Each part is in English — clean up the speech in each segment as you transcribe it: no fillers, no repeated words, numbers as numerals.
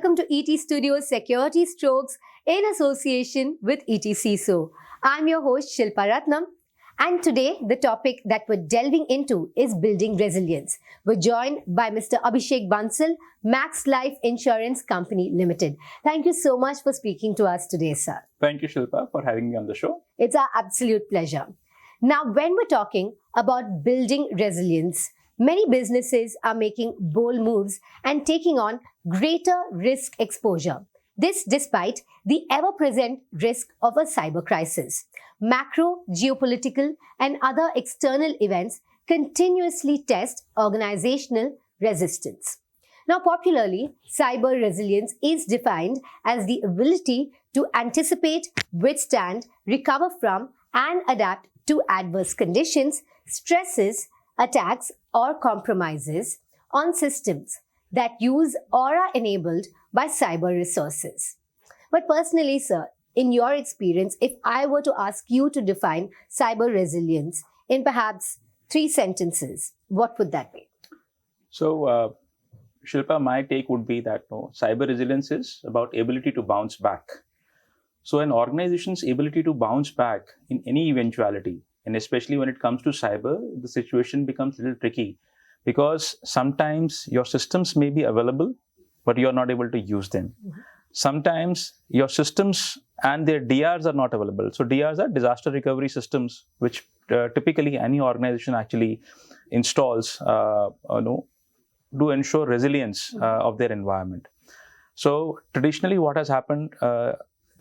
welcome to ET Studios Security Strokes in association with ET CISO. I'm your host Shilpa Ratnam, and today the topic that we're delving into is building resilience. We're joined by Mr. Abhishek Bansal, MaxLife Insurance Company Ltd. Thank you so much for speaking to us today, sir. Thank you, Shilpa, for having me on the show. It's our absolute pleasure. Now, when we're talking about building resilience, many businesses are making bold moves and taking on greater risk exposure. This despite the ever-present risk of a cyber crisis. Macro, geopolitical, and other external events continuously test organizational resistance. Now, popularly, cyber resilience is defined as the ability to anticipate, withstand, recover from, and adapt to adverse conditions, stresses, attacks, or compromises on systems that use or are enabled by cyber resources. But personally, sir, in your experience, if I were to ask you to define cyber resilience in perhaps 3 sentences, what would that be? So, Shilpa, my take would be that cyber resilience is about ability to bounce back. So an organization's ability to bounce back in any eventuality, and especially when it comes to cyber, the situation becomes a little tricky because sometimes your systems may be available, but you're not able to use them. Mm-hmm. Sometimes your systems and their DRs are not available. So DRs are disaster recovery systems, which typically any organization actually installs to ensure resilience of their environment. So traditionally what has happened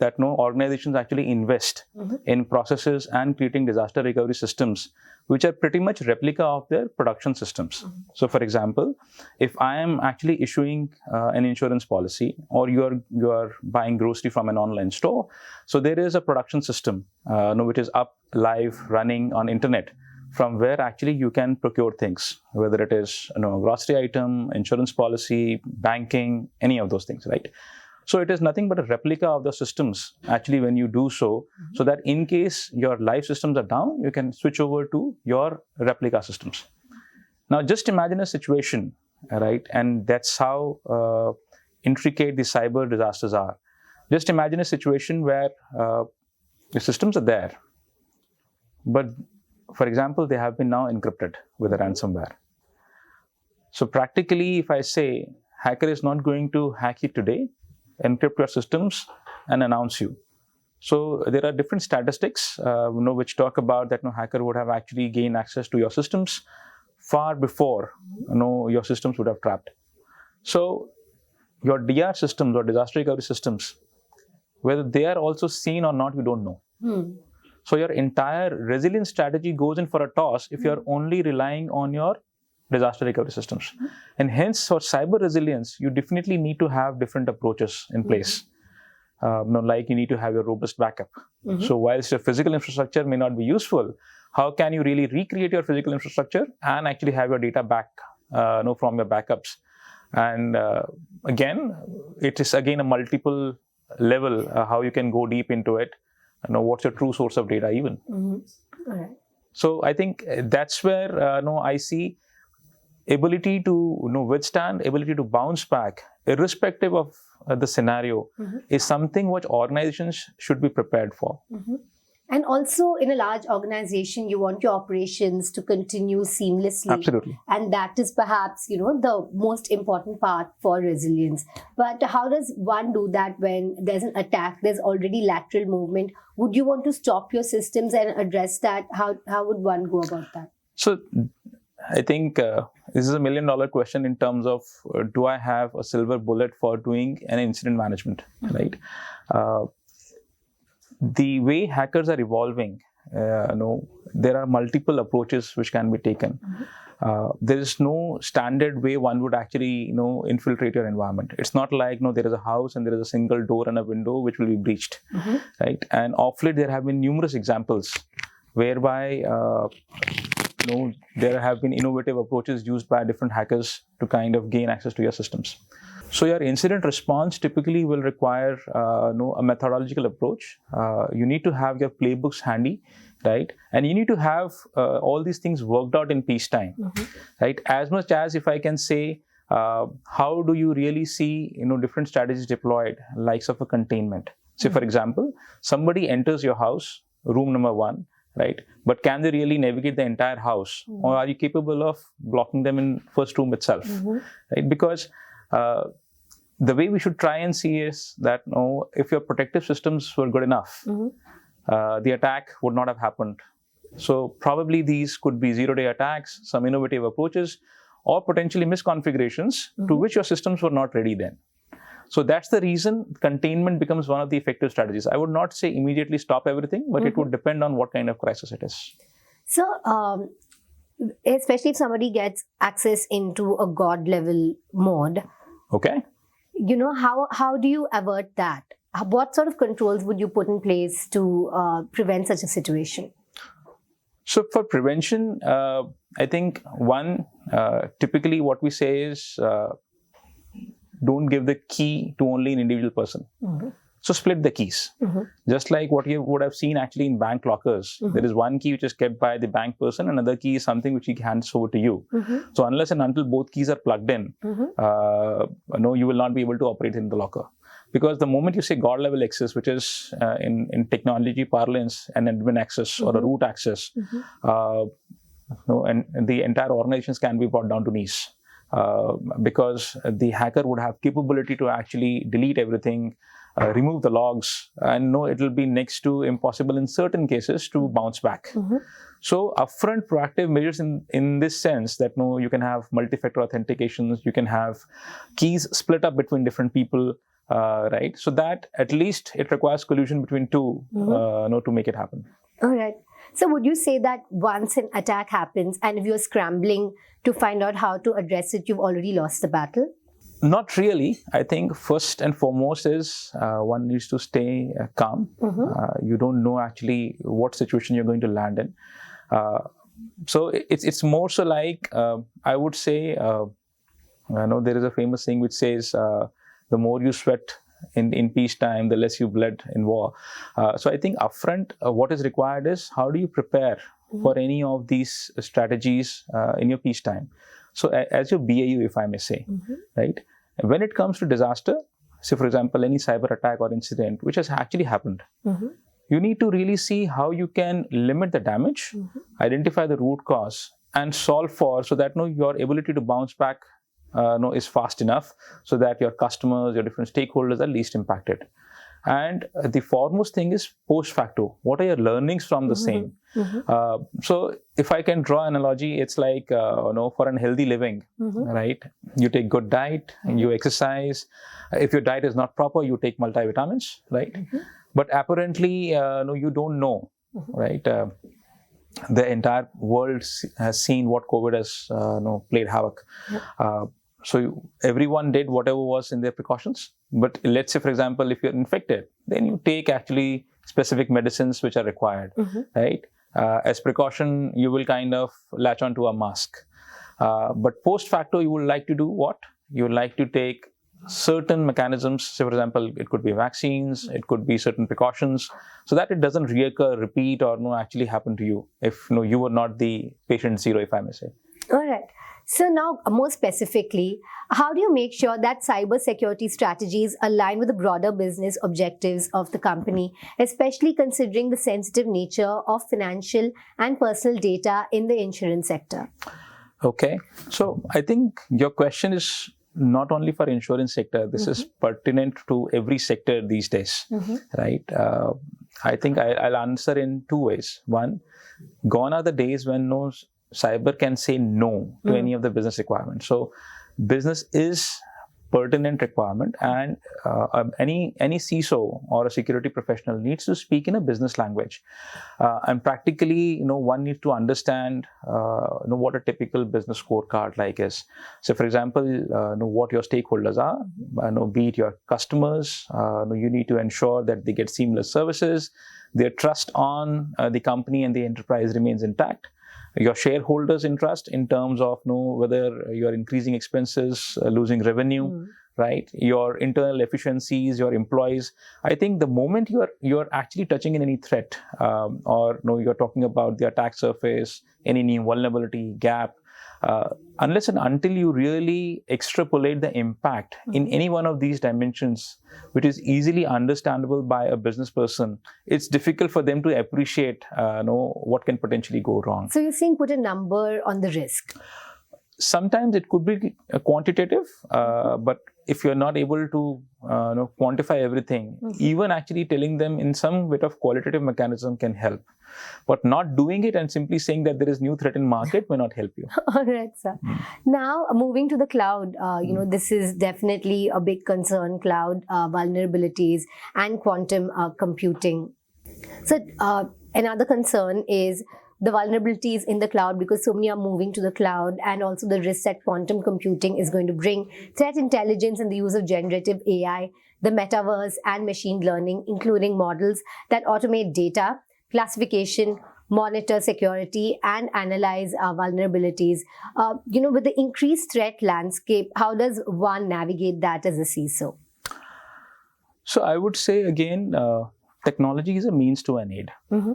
that organizations actually invest in processes and creating disaster recovery systems, which are pretty much replica of their production systems. So for example, if I am actually issuing an insurance policy, or you are buying grocery from an online store, so there is a production system which is up, live, running on internet, from where actually you can procure things, whether it is a grocery item, insurance policy, banking, any of those things, right? So it is nothing but a replica of the systems actually when you do so, so that in case your live systems are down, you can switch over to your replica systems. Now just imagine a situation, right? And that's how intricate the cyber disasters are. Just imagine a situation where the systems are there, but for example, they have been now encrypted with a ransomware. So practically, if I say hacker is not going to hack you today, encrypt your systems and announce you. So there are different statistics which talk about that hacker would have actually gained access to your systems far before your systems would have trapped. So your DR systems or disaster recovery systems, whether they are also seen or not, we don't know. So your entire resilience strategy goes in for a toss if you're only relying on your disaster recovery systems. And hence, for cyber resilience, you definitely need to have different approaches in place. Like you need to have your robust backup. So whilst your physical infrastructure may not be useful, how can you really recreate your physical infrastructure and actually have your data back from your backups? And again, it is again a multiple level how you can go deep into it. What's your true source of data even? All right. So I think that's where I see ability to withstand, ability to bounce back, irrespective of the scenario, is something which organizations should be prepared for. And also in a large organization, you want your operations to continue seamlessly. Absolutely. And that is perhaps, the most important part for resilience. But how does one do that when there's an attack, there's already lateral movement? Would you want to stop your systems and address that? How would one go about that? So I think this is $1 million question in terms of do I have a silver bullet for doing an incident management, right? The way hackers are evolving, there are multiple approaches which can be taken. There is no standard way one would actually, infiltrate your environment. It's not like, there is a house and there is a single door and a window which will be breached, right? And of late, there have been numerous examples whereby, there have been innovative approaches used by different hackers to kind of gain access to your systems. So your incident response typically will require a methodological approach. You need to have your playbooks handy, right? And you need to have all these things worked out in peacetime, right? As much as if I can say how do you really see different strategies deployed, likes of a containment? Say, for example, somebody enters your house, room number 1, right? But can they really navigate the entire house, or are you capable of blocking them in first room itself, right? Because the way we should try and see is that if your protective systems were good enough, the attack would not have happened. So probably these could be zero-day attacks, some innovative approaches, or potentially misconfigurations to which your systems were not ready then. So that's the reason containment becomes one of the effective strategies. I would not say immediately stop everything, but it would depend on what kind of crisis it is. So, especially if somebody gets access into a God level mode, okay, how do you avert that? What sort of controls would you put in place to prevent such a situation? So for prevention, I think one, typically what we say is don't give the key to only an individual person. So split the keys. Just like what you would have seen actually in bank lockers. There is one key which is kept by the bank person, another key is something which he hands over to you. So unless and until both keys are plugged in, you will not be able to operate in the locker. Because the moment you say God level access, which is in technology parlance an admin access or a root access, and the entire organizations can be brought down to knees. Because the hacker would have capability to actually delete everything, remove the logs, and it will be next to impossible in certain cases to bounce back. So upfront proactive measures in this sense that you can have multi-factor authentications, you can have keys split up between different people, right? So that at least it requires collusion between two to make it happen. All right. So would you say that once an attack happens and if you're scrambling to find out how to address it, you've already lost the battle? Not really. I think first and foremost is one needs to stay calm. You don't know actually what situation you're going to land in. So it's more so like, I would say, there is a famous saying which says, the more you sweat in peacetime, the less you bled in war. So I think upfront, what is required is how do you prepare for any of these strategies in your peacetime? So as your BAU, if I may say, right? When it comes to disaster, say for example, any cyber attack or incident which has actually happened, you need to really see how you can limit the damage, identify the root cause, and solve for so that your ability to bounce back is fast enough so that your customers, your different stakeholders are least impacted. And the foremost thing is post facto. What are your learnings from the same? So if I can draw an analogy, it's like, for an healthy living, right? You take good diet, you exercise. If your diet is not proper, you take multivitamins, right? But apparently, you don't know, right? The entire world has seen what COVID has played havoc. So everyone did whatever was in their precautions. But let's say, for example, if you're infected, then you take actually specific medicines which are required, right? As precaution, you will kind of latch onto a mask. But post facto, you would like to do what? You would like to take certain mechanisms. Say, for example, it could be vaccines, it could be certain precautions, so that it doesn't reoccur, repeat, or actually happen to you if you were not the patient zero, if I may say. All right. So now, more specifically, how do you make sure that cybersecurity strategies align with the broader business objectives of the company, especially considering the sensitive nature of financial and personal data in the insurance sector? Okay. So I think your question is not only for insurance sector, this is pertinent to every sector these days, right? I think I'll answer in two ways. One, gone are the days when cyber can say no to any of the business requirements. So business is pertinent requirement, and any CISO or a security professional needs to speak in a business language. And practically, one needs to understand what a typical business scorecard like is. So, for example, what your stakeholders are, be it your customers. You need to ensure that they get seamless services. Their trust on the company and the enterprise remains intact. Your shareholders' interest in terms of whether you're increasing expenses, losing revenue, right? Your internal efficiencies, your employees. I think the moment you're actually touching in any threat, or you're talking about the attack surface, any new vulnerability, gap, unless and until you really extrapolate the impact in any one of these dimensions, which is easily understandable by a business person, it's difficult for them to appreciate what can potentially go wrong. So you're saying put a number on the risk. Sometimes it could be quantitative, but if you're not able to quantify everything, even actually telling them in some bit of qualitative mechanism can help. But not doing it and simply saying that there is new threat in market may not help you. All right, sir. Now, moving to the cloud, this is definitely a big concern, cloud vulnerabilities and quantum computing. So another concern is the vulnerabilities in the cloud, because so many are moving to the cloud, and also the risk that quantum computing is going to bring, threat intelligence and the use of generative AI, the metaverse and machine learning, including models that automate data, classification, monitor security and analyze vulnerabilities. With the increased threat landscape, how does one navigate that as a CISO? So I would say again, technology is a means to an aid.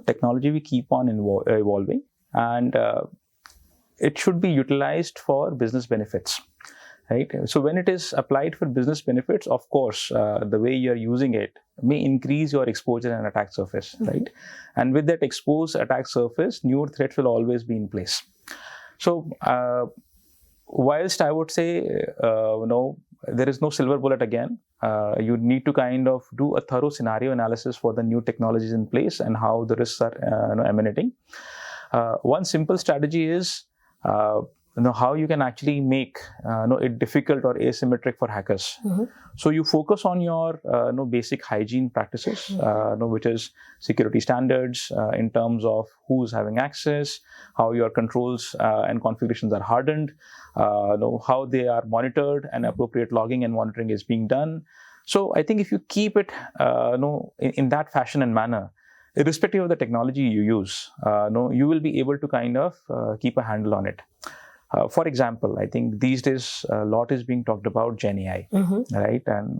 Technology will keep on evolving, and it should be utilized for business benefits, right? So when it is applied for business benefits, of course, the way you're using it may increase your exposure and attack surface, right? And with that exposed attack surface, newer threats will always be in place. So whilst I would say, there is no silver bullet again, you need to kind of do a thorough scenario analysis for the new technologies in place and how the risks are emanating. One simple strategy is how you can actually make it difficult or asymmetric for hackers. So you focus on your basic hygiene practices, which is security standards in terms of who's having access, how your controls and configurations are hardened, how they are monitored, and appropriate logging and monitoring is being done. So I think if you keep it in that fashion and manner, irrespective of the technology you use, you will be able to kind of keep a handle on it. For example, I think these days a lot is being talked about Gen AI, right? And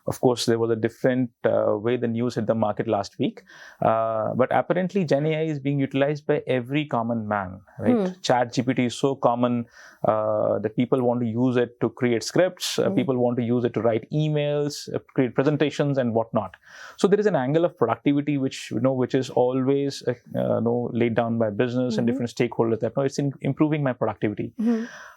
of course, there was a different way the news hit the market last week. But apparently, Gen AI is being utilized by every common man, right? ChatGPT is so common that people want to use it to create scripts. People want to use it to write emails, create presentations, and whatnot. So there is an angle of productivity which is always laid down by business and different stakeholders that it's improving my productivity.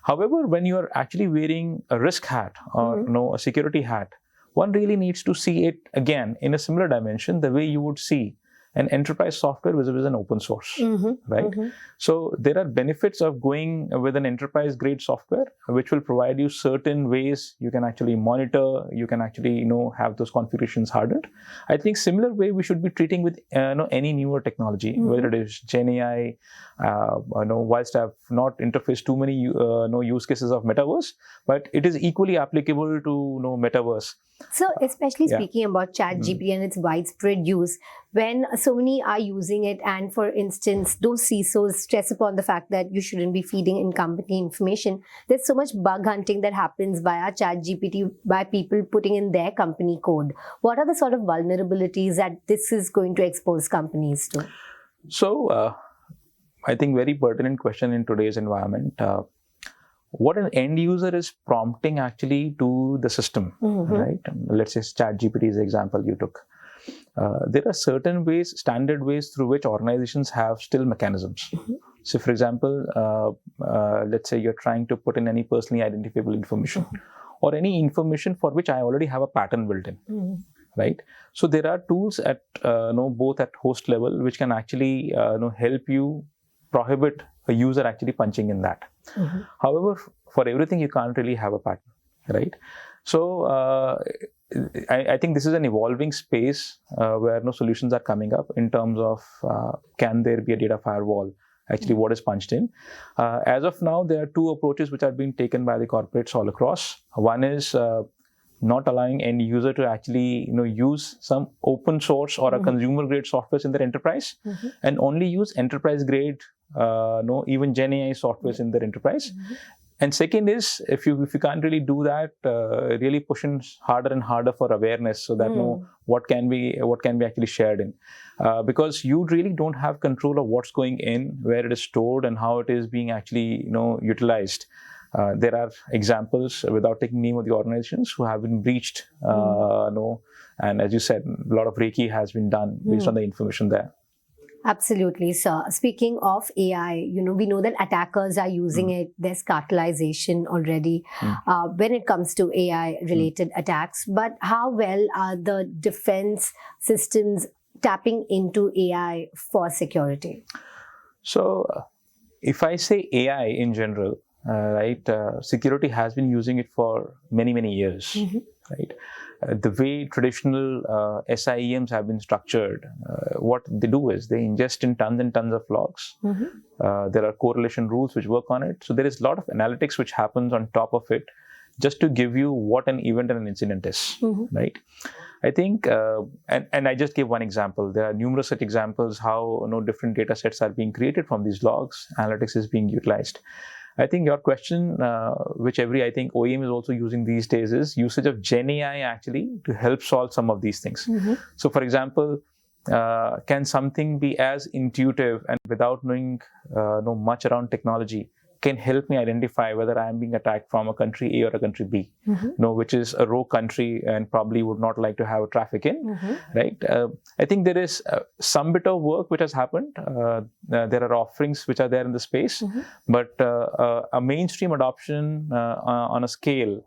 However, when you are actually wearing a risk hat or a security hat, one really needs to see it again in a similar dimension, the way you would see an enterprise software vis-a-vis an open source, right? So there are benefits of going with an enterprise grade software, which will provide you certain ways you can actually monitor, you can actually have those configurations hardened. I think similar way we should be treating with any newer technology, whether it is Gen AI, whilst I've not interfaced too many use cases of metaverse, but it is equally applicable to metaverse. So especially speaking about ChatGPT and its widespread use, when so many are using it, and for instance, those CISOs stress upon the fact that you shouldn't be feeding in company information, there's so much bug hunting that happens via ChatGPT by people putting in their company code. What are the sort of vulnerabilities that this is going to expose companies to? So I think very pertinent question in today's environment. What an end user is prompting actually to the system, right? Let's say ChatGPT is the example you took. There are certain ways, standard ways through which organizations have still mechanisms. So for example, let's say you're trying to put in any personally identifiable information or any information for which I already have a pattern built in, right? So there are tools at both at host level which can actually help you prohibit a user actually punching in that. However, for everything you can't really have a pattern, right? So I think this is an evolving space where solutions are coming up in terms of can there be a data firewall, actually what is punched in. As of now, there are two approaches which are being taken by the corporates all across. One is not allowing end user to actually use some open source or a consumer grade software in their enterprise, and only use enterprise grade even Gen AI softwares in their enterprise. And second is, if you can't really do that, really pushing harder and harder for awareness, so that what can be actually shared in, because you really don't have control of what's going in, where it is stored, and how it is being actually utilized. There are examples, without taking name of the organizations, who have been breached. And as you said, a lot of Reiki has been done based on the information there. Absolutely, sir. Speaking of AI, we know that attackers are using it. There's cartelization already when it comes to AI-related attacks. But how well are the defense systems tapping into AI for security? So, if I say AI in general, security has been using it for many, many years, right? The way traditional SIEMs have been structured, what they do is they ingest in tons and tons of logs. There are correlation rules which work on it. So there is a lot of analytics which happens on top of it, just to give you what an event and an incident is, right? I think, and I just gave one example. There are numerous such examples how different data sets are being created from these logs. Analytics is being utilized. I think your question, which I think OEM is also using these days, is usage of Gen AI actually to help solve some of these things. So, for example, can something be as intuitive and without knowing much around technology can help me identify whether I am being attacked from a country A or a country B, which is a rogue country and probably would not like to have traffic in, right? I think there is some bit of work which has happened. There are offerings which are there in the space, but a mainstream adoption on a scale.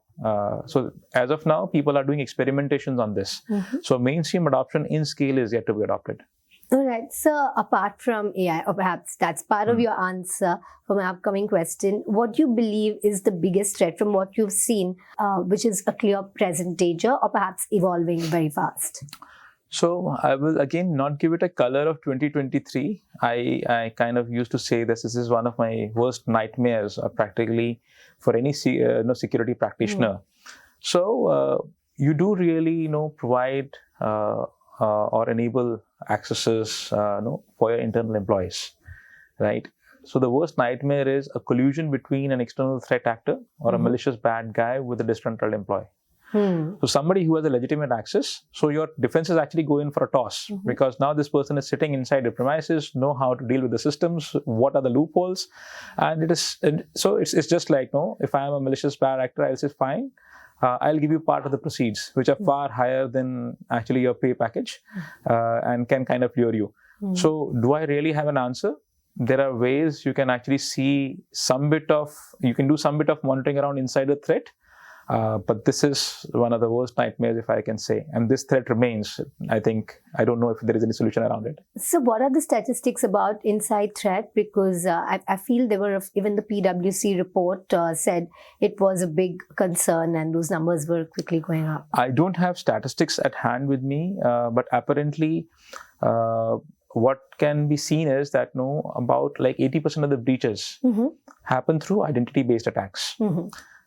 So as of now, people are doing experimentations on this. So mainstream adoption in scale is yet to be adopted. All right. So apart from AI, or perhaps that's part of your answer for my upcoming question, what do you believe is the biggest threat from what you've seen, which is a clear present danger or perhaps evolving very fast? So I will again not give it a color of 2023. I kind of used to say this is one of my worst nightmares, practically for any security practitioner. So you do really provide or enable accesses for your internal employees, right? So the worst nightmare is a collusion between an external threat actor or a malicious bad guy with a disgruntled employee. So somebody who has a legitimate access, so your defenses actually go in for a toss, because now this person is sitting inside the premises, know how to deal with the systems, what are the loopholes, and it's just like, if I am a malicious bad actor, I'll say fine, I'll give you part of the proceeds, which are far higher than actually your pay package, and can kind of lure you. So do I really have an answer? There are ways you can actually see you can do some bit of monitoring around inside the threat. But this is one of the worst nightmares, if I can say. And this threat remains. I don't know if there is any solution around it. So what are the statistics about inside threat? Because I feel even the PwC report said it was a big concern and those numbers were quickly going up. I don't have statistics at hand with me, but apparently what can be seen is that about like 80% of the breaches happen through identity-based attacks.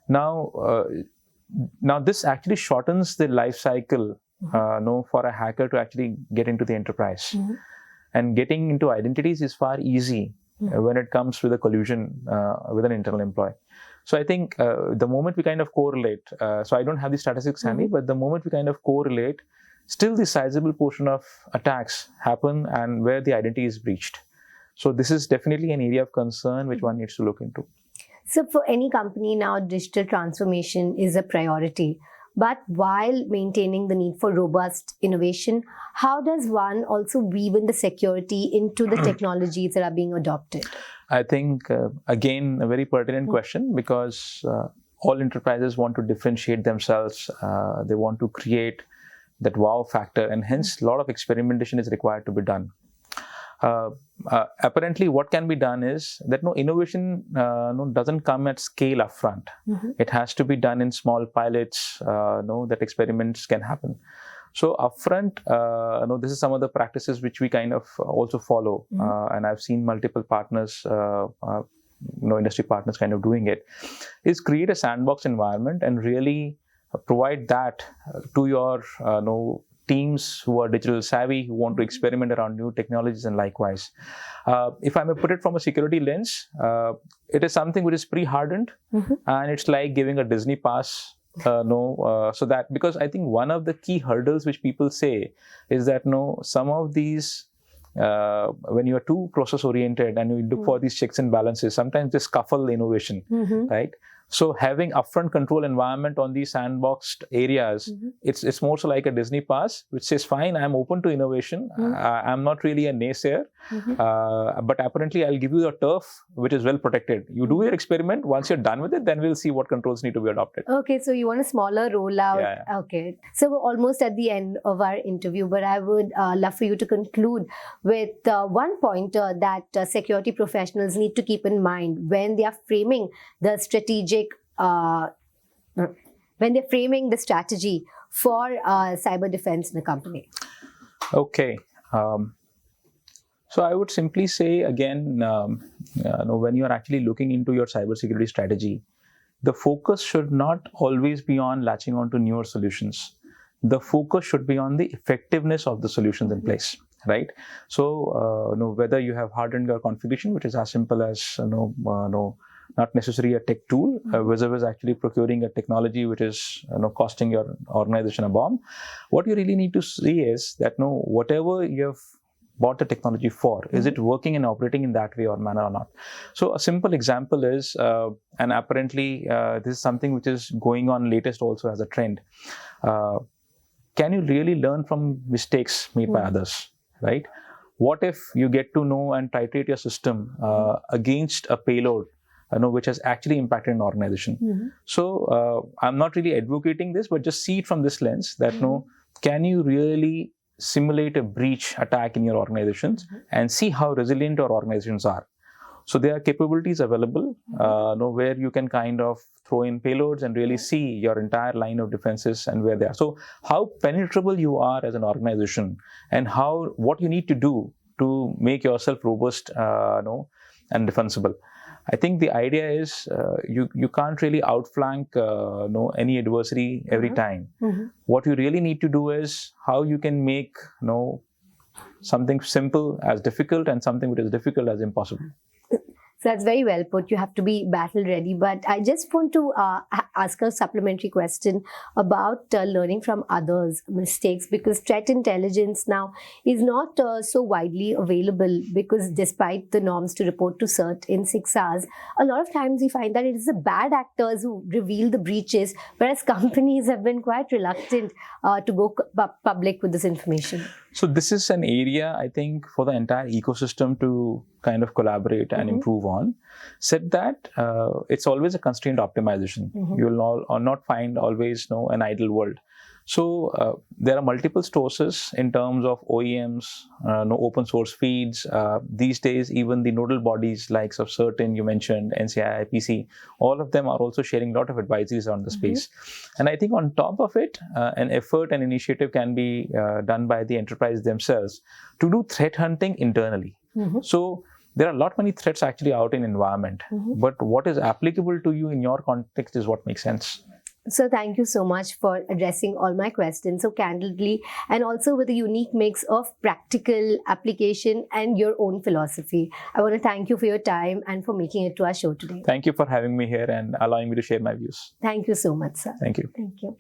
Now this actually shortens the life cycle for a hacker to actually get into the enterprise. And getting into identities is far easy when it comes with a collusion with an internal employee. So I think the moment we kind of correlate, so I don't have the statistics handy, but the moment we kind of correlate, still the sizable portion of attacks happen and where the identity is breached. So this is definitely an area of concern which one needs to look into. So for any company now, digital transformation is a priority. But while maintaining the need for robust innovation, how does one also weave in the security into the technologies that are being adopted? I think, again, a very pertinent question, because all enterprises want to differentiate themselves. They want to create that wow factor, and hence a lot of experimentation is required to be done. Apparently, what can be done is that innovation doesn't come at scale upfront. It has to be done in small pilots, that experiments can happen. So upfront, this is some of the practices which we kind of also follow, and I've seen multiple partners, industry partners kind of doing it, is create a sandbox environment and really provide that to your teams who are digital savvy, who want to experiment around new technologies, and likewise. If I may put it from a security lens, it is something which is pre-hardened, and it's like giving a Disney pass. So that, because I think one of the key hurdles which people say is that some of these, when you are too process oriented and you look for these checks and balances, sometimes they scuffle innovation, right? So having upfront control environment on these sandboxed areas, it's more so like a Disney pass, which says, fine, I'm open to innovation. I'm not really a naysayer, but apparently I'll give you a turf which is well protected. You do your experiment. Once you're done with it, then we'll see what controls need to be adopted. Okay, so you want a smaller rollout. Yeah. Okay. So we're almost at the end of our interview, but I would love for you to conclude with one pointer that security professionals need to keep in mind when they are framing the strategic when they're framing the strategy for cyber defense in the company. Okay. So I would simply say again, when you are actually looking into your cybersecurity strategy, the focus should not always be on latching onto newer solutions. The focus should be on the effectiveness of the solutions in place, right? So whether you have hardened your configuration, which is as simple as not necessarily a tech tool, versus actually procuring a technology which is costing your organization a bomb. What you really need to see is that whatever you have bought the technology for, is it working and operating in that way or manner or not? So a simple example is, and apparently this is something which is going on latest also as a trend. Can you really learn from mistakes made by others, right? What if you get to know and titrate your system against a payload which has actually impacted an organization? So I'm not really advocating this, but just see it from this lens that can you really simulate a breach attack in your organizations and see how resilient your organizations are? So there are capabilities available where you can kind of throw in payloads and really see your entire line of defenses and where they are. So how penetrable you are as an organization and what you need to do to make yourself robust and defensible. I think the idea is you can't really outflank any adversary every time. What you really need to do is how you can make something simple as difficult and something which is difficult as impossible. So that's very well put. You have to be battle ready. But I just want to ask a supplementary question about learning from others' mistakes, because threat intelligence now is not so widely available, because despite the norms to report to CERT in 6 hours, a lot of times we find that it is the bad actors who reveal the breaches, whereas companies have been quite reluctant to go public with this information. So this is an area, I think, for the entire ecosystem to kind of collaborate and improve on. Said that, it's always a constrained optimization. You will not find always an idle world. So there are multiple sources in terms of OEMs, open source feeds. These days, even the nodal bodies like of certain you mentioned, NCI, IPC, all of them are also sharing a lot of advisories on the space. And I think on top of it, an effort and initiative can be done by the enterprise themselves to do threat hunting internally. So there are a lot many threats actually out in environment, but what is applicable to you in your context is what makes sense. So thank you so much for addressing all my questions so candidly, and also with a unique mix of practical application and your own philosophy. I want to thank you for your time and for making it to our show today. Thank you for having me here and allowing me to share my views. Thank you so much, sir. Thank you. Thank you.